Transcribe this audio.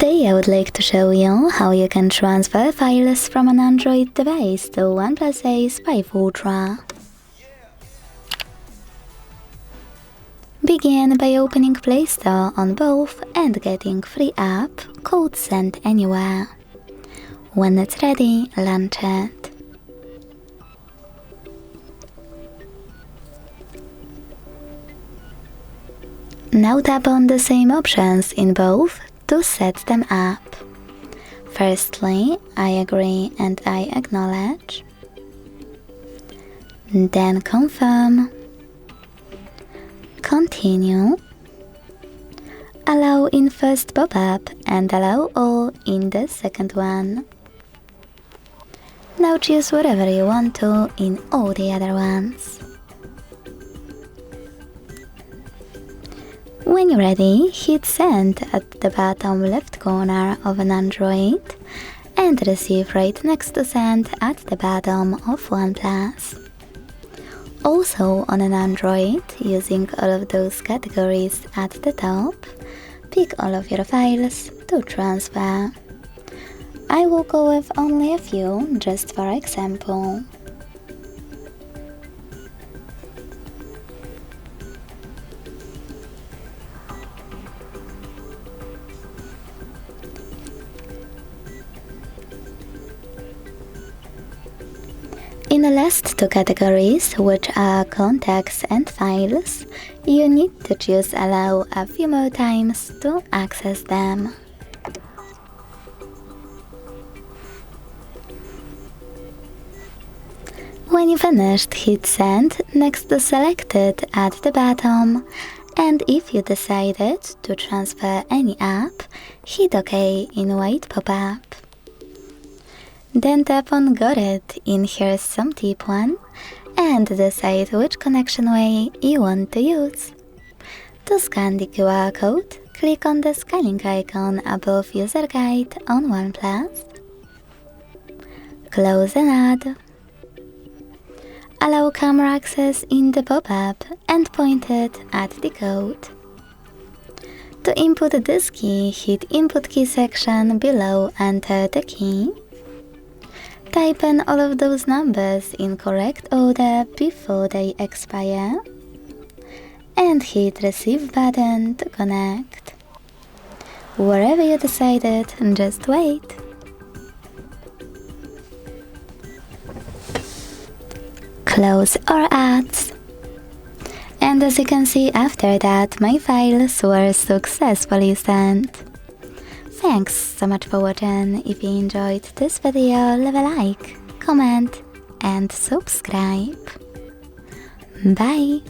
Today I would like to show you how you can transfer files from an Android device to OnePlus Ace 5 Ultra. Begin by opening Play Store on both and getting free app called Send Anywhere. When it's ready, launch it. Now tap on the same options in both to set them up. Firstly, I agree and I acknowledge. Then confirm. Continue. Allow in first pop-up and allow all in the second one. Now choose whatever you want to in all the other ones. When you're ready, hit send at the bottom left corner of an Android and receive right next to send at the bottom of OnePlus. Also on an Android, using all of those categories at the top, pick all of your files to transfer. I will go with only a few, just for example. In the last two categories, which are contacts and files, you need to choose allow a few more times to access them. When you finished, hit send next to selected at the bottom, and if you decided to transfer any app, hit OK in white pop-up. Then tap on Got It in Here's Some Tip 1 and decide which connection way you want to use. To scan the QR code, click on the scanning icon above User Guide on OnePlus. Close and add. Allow camera access in the pop-up and point it at the code. To input this key, hit Input Key section below, enter the key. Type in all of those numbers in correct order before they expire. And hit Receive button to connect. Wherever you decided, just wait. Close or ads. And as you can see, after that, my files were successfully sent. Thanks so much for watching. If you enjoyed this video, leave a like, comment and subscribe. Bye!